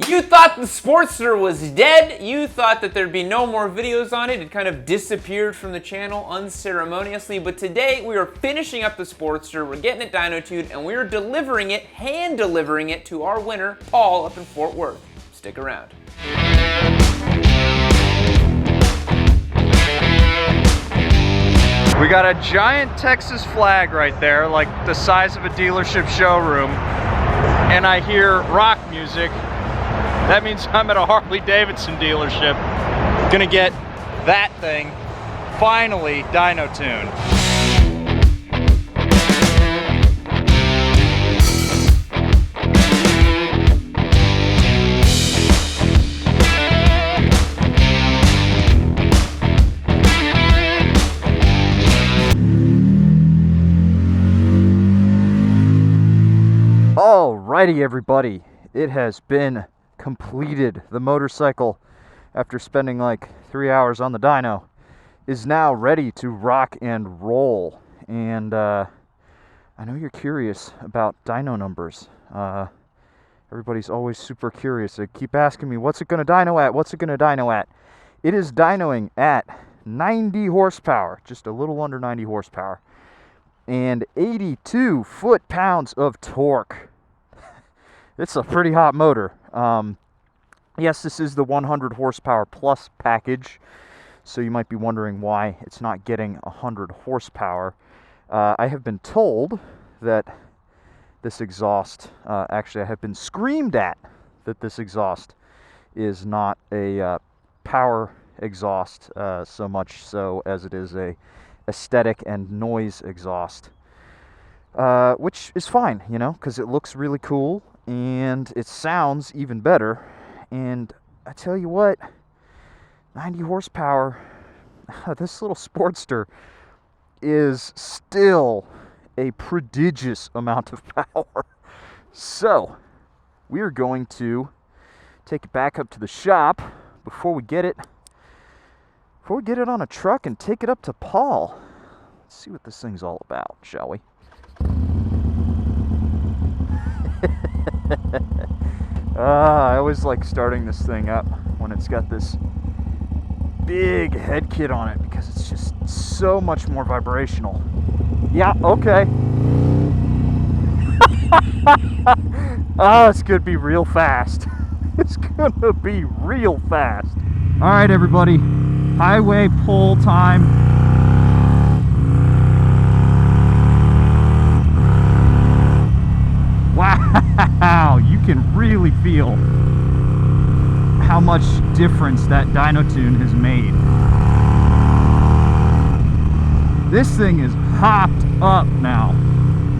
You thought the Sportster was dead. You thought that there'd be no more videos on it. It kind of disappeared from the channel unceremoniously. But today we are finishing up the Sportster. We're getting it dyno-tuned and we're delivering it, hand delivering it to our winner, Paul, up in Fort Worth. Stick around. We got a giant Texas flag right there, like the size of a dealership showroom, and I hear rock music. That means I'm at a Harley Davidson dealership. Gonna get that thing finally dyno tuned. Alrighty everybody, it has been completed. The motorcycle, after spending like 3 hours on the dyno, is now ready to rock and roll. And I know you're curious about dyno numbers. Everybody's always super curious. They keep asking me, what's it going to dyno at? What's it going to dyno at? It is dynoing at 90 horsepower, just a little under 90 horsepower, and 82 foot-pounds of torque. It's a pretty hot motor. Yes, this is the 100 horsepower plus package, so you might be wondering why it's not getting 100 horsepower. I have been told that this exhaust, actually I have been screamed at that this exhaust is not a power exhaust so much so as it is a aesthetic and noise exhaust, which is fine, you know, because it looks really cool and it sounds even better. And I tell you what, 90 horsepower, this little Sportster is still a prodigious amount of power. So we're going to take it back up to the shop before we get it on a truck and take it up to Paul. Let's see what this thing's all about, shall we? I always like starting this thing up when it's got this big head kit on it because it's just so much more vibrational. Yeah, okay. Oh, it's gonna be real fast. It's gonna be real fast. All right, everybody, highway pull time. Wow, you can really feel how much difference that dyno tune has made. This thing is hopped up now.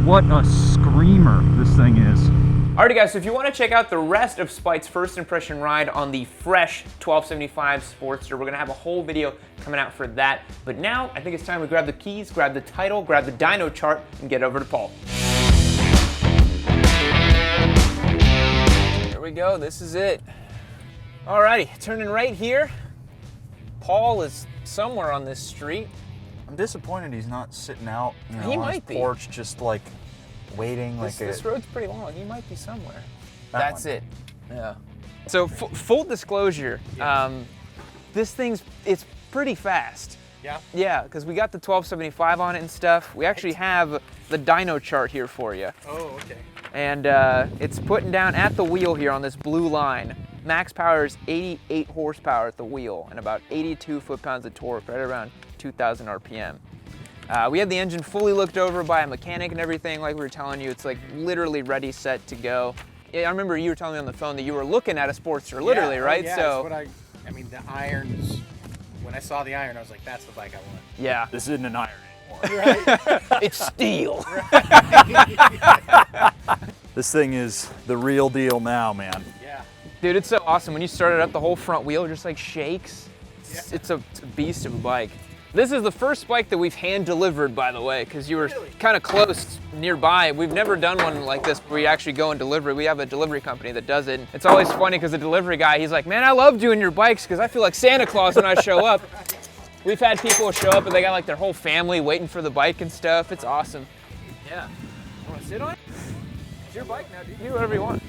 What a screamer this thing is. Alrighty guys, so if you want to check out the rest of Spite's first impression ride on the fresh 1275 Sportster, we're going to have a whole video coming out for that. But now, I think it's time we grab the keys, grab the title, grab the dyno chart, and get over to Paul. Here we go, this is it. Alrighty, turning right here. Paul is somewhere on this street. I'm disappointed he's not sitting out, you know, He on might his be. porch, just like waiting. This road's pretty long. He might be somewhere. That's it. Yeah. So full disclosure, this it's pretty fast. Yeah? Yeah, because we got the 1275 on it and stuff. We actually have the dyno chart here for you. Oh, okay. And it's putting down at the wheel here on this blue line. Max power is 88 horsepower at the wheel and about 82 foot-pounds of torque, right around 2,000 RPM. We had the engine fully looked over by a mechanic and everything, like we were telling you. It's like literally ready, set to go. Yeah, I remember you were telling me on the phone that you were looking at a Sportster, literally, yeah, right? Yeah, so that's what I mean, the irons, when I saw the iron, I was like, that's the bike I want. yeah. This isn't an iron anymore. Right? It's steel. This thing is the real deal now, man. Yeah. Dude, it's so awesome. When you start it up, the whole front wheel just like shakes. Yeah. It's a beast of a bike. This is the first bike that we've hand delivered, by the way, because you were kind of close nearby. We've never done one like this where we actually go and deliver. We have a delivery company that does it. It's always funny because the delivery guy, he's like, man, I love doing your bikes because I feel like Santa Claus when I show up. We've had people show up and they got like their whole family waiting for the bike and stuff. It's awesome. Yeah. You want to sit on it? It's your bike now, dude. Do whatever you want.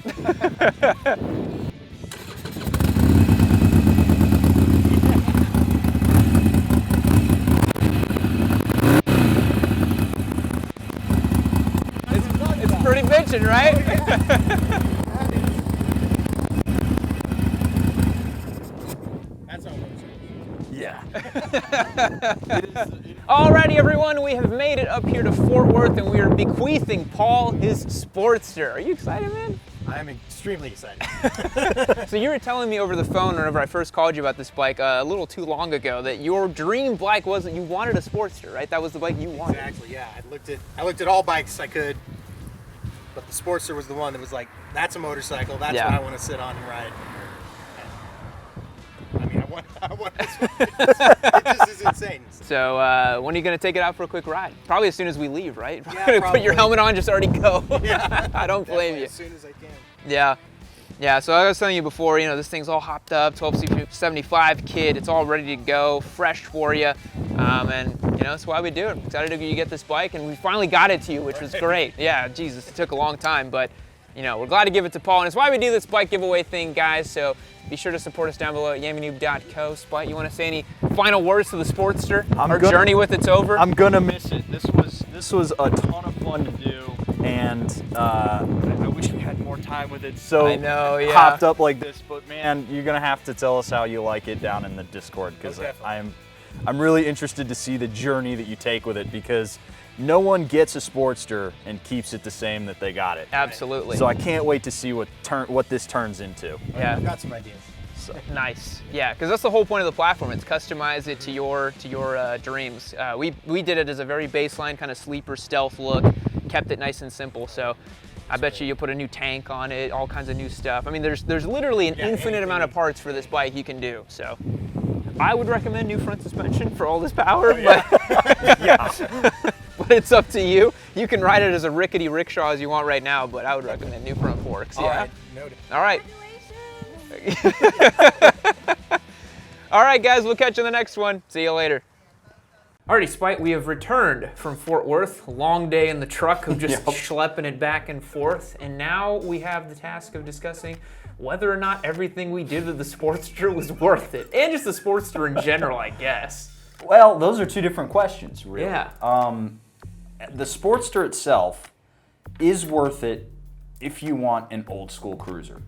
attention, right? That's all those. Yeah. Alrighty, everyone, we have made it up here to Fort Worth, and we are bequeathing Paul his Sportster. Are you excited, man? I'm extremely excited. So you were telling me over the phone whenever I first called you about this bike a little too long ago that your dream bike was that you wanted a Sportster, right? That was the bike you wanted. Exactly, yeah. I looked at all bikes I could, but the Sportster was the one that was like, that's a motorcycle, that's what I want to sit on and ride. I mean, I want this one. It just is insane. So when are you going to take it out for a quick ride? Probably as soon as we leave, right? Yeah, Put your helmet on, just already go. Yeah. I don't blame you. As soon as I can. Yeah. Yeah, so I was telling you before, you know, this thing's all hopped up, 1275 kit, it's all ready to go, fresh for you, and you know, that's why we do it. I'm excited to you get this bike, and we finally got it to you, which was great. Yeah, Jesus, it took a long time, but you know, we're glad to give it to Paul, and it's why we do this bike giveaway thing, guys, so be sure to support us down below at yammienoob.co. Spot, you want to say any final words to the Sportster? Our journey with it's over? I'm gonna miss it. This was a ton of fun to do, and I wish we had more time with it. So I know, yeah. hopped up like this, but man, you're gonna have to tell us how you like it down in the Discord, because I'm really interested to see the journey that you take with it, because no one gets a Sportster and keeps it the same that they got it. Absolutely. So I can't wait to see what this turns into. Yeah. I've got some ideas. So. Nice. Yeah, because that's the whole point of the platform. It's customize it to your dreams. We did it as a very baseline kind of sleeper stealth look, kept it nice and simple. So I bet you'll put a new tank on it, all kinds of new stuff. I mean, there's literally an infinite amount of parts for this bike you can do. So I would recommend new front suspension for all this power, but but it's up to you. You can ride it as a rickety rickshaw as you want right now, but I would recommend new front forks. All right, noted. All right. All right, guys, we'll catch you in the next one. See you later. Alrighty, Spite, we have returned from Fort Worth. Long day in the truck of just schlepping it back and forth. And now we have the task of discussing whether or not everything we did with the Sportster was worth it. And just the Sportster in general, I guess. Well, those are two different questions, really. Yeah. The Sportster itself is worth it if you want an old school cruiser.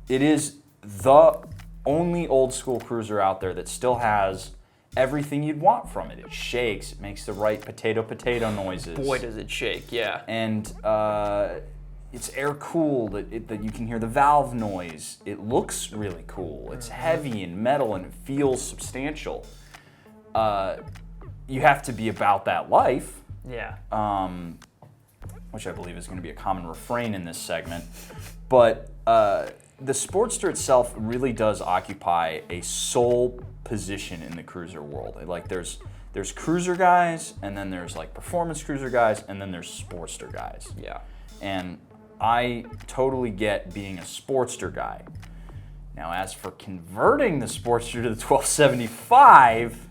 It is the only old school cruiser out there that still has everything you'd want from it. It shakes, it makes the right potato noises. Boy, does it shake, yeah. And it's air cooled, that you can hear the valve noise. It looks really cool. It's heavy and metal and it feels substantial. You have to be about that life. Yeah. Which I believe is going to be a common refrain in this segment. But the Sportster itself really does occupy a sole position in the cruiser world. Like there's cruiser guys, and then there's like performance cruiser guys, and then there's Sportster guys. Yeah. And I totally get being a Sportster guy. Now, as for converting the Sportster to the 1275,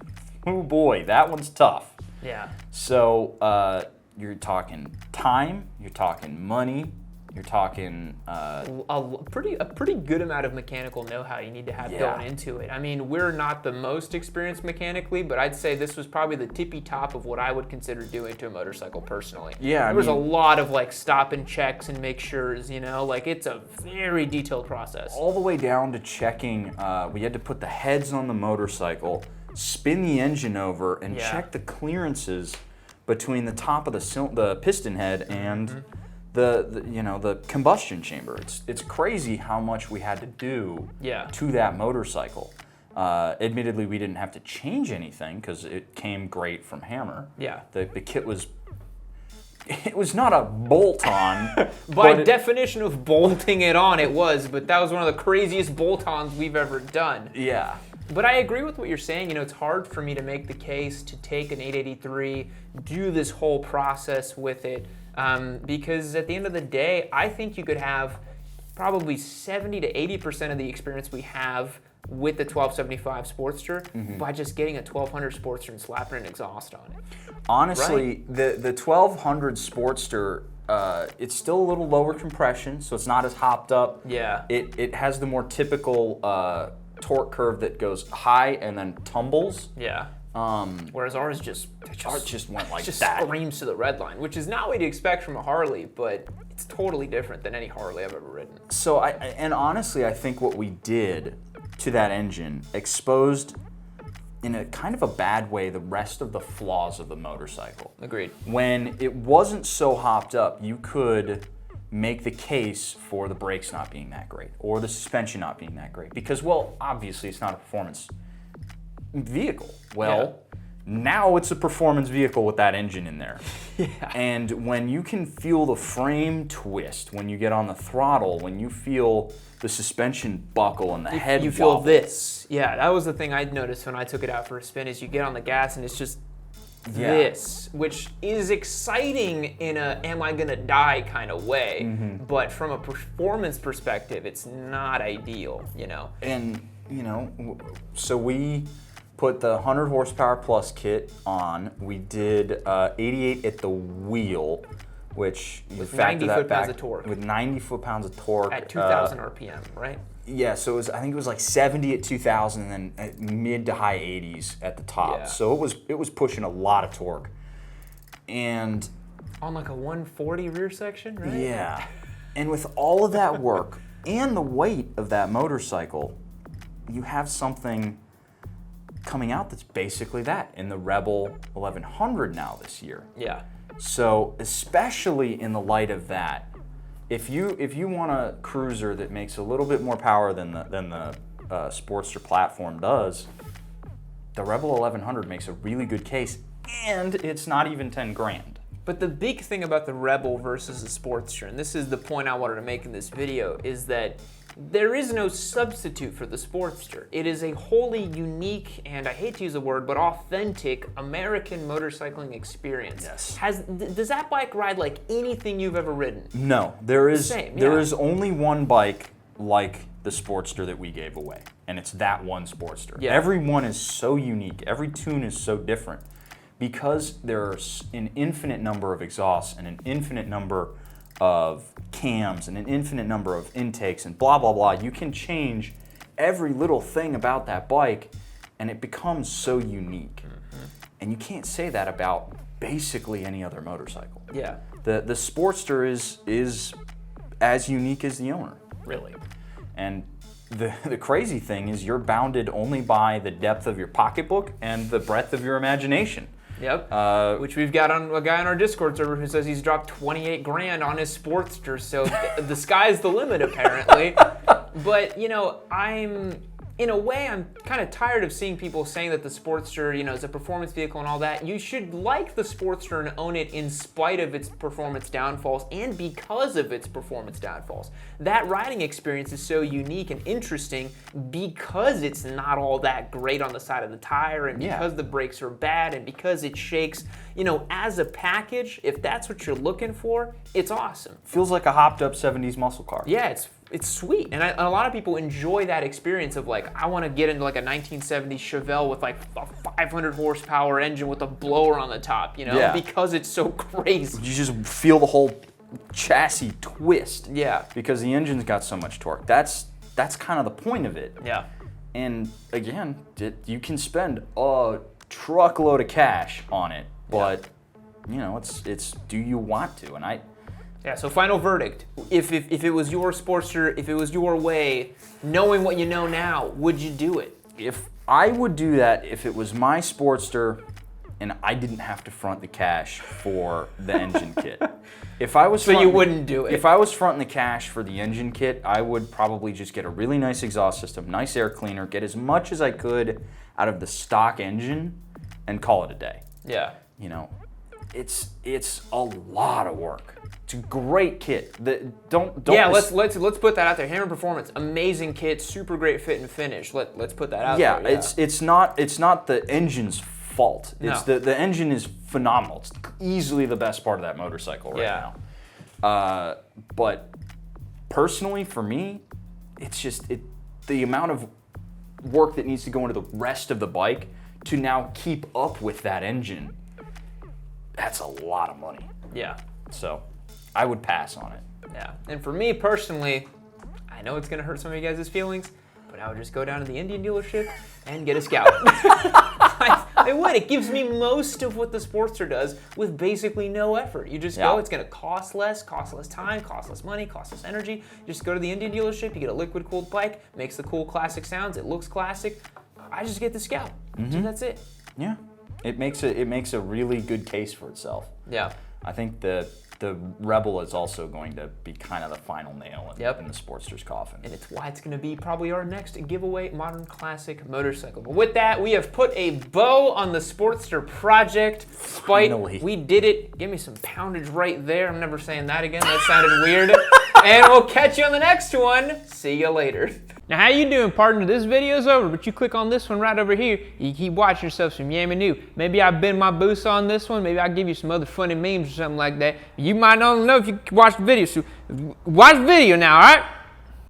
oh boy, that one's tough. Yeah. So you're talking time, you're talking money, you're talking a pretty good amount of mechanical know-how you need to have going into it. I mean, we're not the most experienced mechanically, but I'd say this was probably the tippy top of what I would consider doing to a motorcycle personally. Yeah, there was a lot of like stop and checks and make sures, you know, like it's a very detailed process. All the way down to checking, we had to put the heads on the motorcycle, spin the engine over, and check the clearances between the top of the piston head and the combustion chamber. It's crazy how much we had to do to that motorcycle. Admittedly, we didn't have to change anything because it came great from Hammer. Yeah. The kit was. It was not a bolt-on. By definition of bolting it on, it was, but that was one of the craziest bolt-ons we've ever done. Yeah. But I agree with what you're saying. You know, it's hard for me to make the case to take an 883, do this whole process with it, because at the end of the day, I think you could have probably 70 to 80% of the experience we have with the 1275 Sportster by just getting a 1200 Sportster and slapping an exhaust on it. Honestly, the 1200 Sportster, it's still a little lower compression, so it's not as hopped up. Yeah. It has the more typical torque curve that goes high and then tumbles. Yeah. Whereas ours just went like just that. screams to the red line, which is not what you'd expect from a Harley, but it's totally different than any Harley I've ever ridden. So and honestly, I think what we did to that engine exposed, in a kind of a bad way, the rest of the flaws of the motorcycle. Agreed. When it wasn't so hopped up, you could make the case for the brakes not being that great or the suspension not being that great because, well, obviously it's not a performance vehicle. Well, now it's a performance vehicle with that engine in there. Yeah. And when you can feel the frame twist, when you get on the throttle, when you feel the suspension buckle and the head You feel wobble. this. Yeah, that was the thing I noticed when I took it out for a spin is you get on the gas and it's just this, which is exciting in a am I gonna die kind of way, but from a performance perspective, it's not ideal, you know? And, you know, so we put the 100 horsepower plus kit on. We did 88 at the wheel, which you With factor 90 that foot-pounds back of torque. with 90 foot-pounds of torque At 2,000 RPM, right? Yeah, so it was, I think it was like 70 at 2,000 and then at mid to high 80s at the top. Yeah. So it was pushing a lot of torque. And On like a 140 rear section, right? yeah, and with all of that work and the weight of that motorcycle, you have something coming out that's basically that in the Rebel 1100 now this year. Yeah. So especially in the light of that, if you want a cruiser that makes a little bit more power than the Sportster platform does, the Rebel 1100 makes a really good case, and it's not even 10 grand. But the big thing about the Rebel versus the Sportster, and this is the point I wanted to make in this video, is that there is no substitute for the Sportster. It is a wholly unique, and I hate to use the word, but authentic American motorcycling experience. Yes. Does that bike ride like anything you've ever ridden? No, there is Same, there yeah. is only one bike like the Sportster that we gave away, and it's that one Sportster. Yeah. Every one is so unique. Every tune is so different because there's an infinite number of exhausts and an infinite number of cams and an infinite number of intakes and blah, blah, blah. You can change every little thing about that bike and it becomes so unique. And you can't say that about basically any other motorcycle. Yeah. The Sportster is as unique as the owner. Really. And the crazy thing is you're bounded only by the depth of your pocketbook and the breadth of your imagination. Yep. Which we've got on a guy on our Discord server who says he's dropped 28 grand on his Sportster, so the sky's the limit apparently. But you know, in a way, I'm kind of tired of seeing people saying that the Sportster, you know, is a performance vehicle and all that. You should like the Sportster and own it in spite of its performance downfalls and because of its performance downfalls. That riding experience is so unique and interesting because it's not all that great on the side of the tire and because the brakes are bad and because it shakes. You know, as a package, if that's what you're looking for, it's awesome. Feels like a hopped up 70s muscle car. Yeah, it's sweet, and a lot of people enjoy that experience of like, I want to get into like a 1970s Chevelle with like a 500 horsepower engine with a blower on the top, you know, because it's so crazy. You just feel the whole chassis twist. Yeah. Because the engine's got so much torque. That's kind of the point of it. Yeah. And again, you can spend a truckload of cash on it, but you know, it's do you want to? And Yeah, so final verdict. If it was your Sportster, if it was your way, knowing what you know now, would you do it? if I would do that if it was my Sportster and I didn't have to front the cash for the engine kit. If I was So you wouldn't do it? If I was fronting the cash for the engine kit, I would probably just get a really nice exhaust system, nice air cleaner, get as much as I could out of the stock engine and call it a day. Yeah. You know, it's a lot of work. It's a great kit. Don't Yeah, let's put that out there. Hammer Performance, amazing kit, super great fit and finish. Let's put that out there. Yeah, it's not the engine's fault. It's the engine is phenomenal. It's easily the best part of that motorcycle right now. But personally, for me, it's just the amount of work that needs to go into the rest of the bike to now keep up with that engine. That's a lot of money. Yeah. So I would pass on it. Yeah. And for me personally, I know it's gonna hurt some of you guys' feelings, but I would just go down to the Indian dealership and get a Scout. I It would. It gives me most of what the Sportster does with basically no effort. You just go, it's going to cost less time, cost less money, cost less energy. You just go to the Indian dealership, you get a liquid-cooled bike, makes the cool classic sounds, it looks classic. I just get the Scout. So that's it. Yeah. It makes a really good case for itself. Yeah. I think the Rebel is also going to be kind of the final nail in the Sportster's coffin. And it's why it's going to be probably our next giveaway modern classic motorcycle. But with that, we have put a bow on the Sportster project. Spite, we did it. Give me some poundage right there. I'm never saying that again. That sounded weird. And we'll catch you on the next one. See you later. Now, how you doing, partner? This video's over, but you click on this one right over here. You keep watching yourself some Yammie Noob. Maybe I bend my boost on this one. Maybe I'll give you some other funny memes or something like that. You might not know if you watch the video, so watch the video now, all right?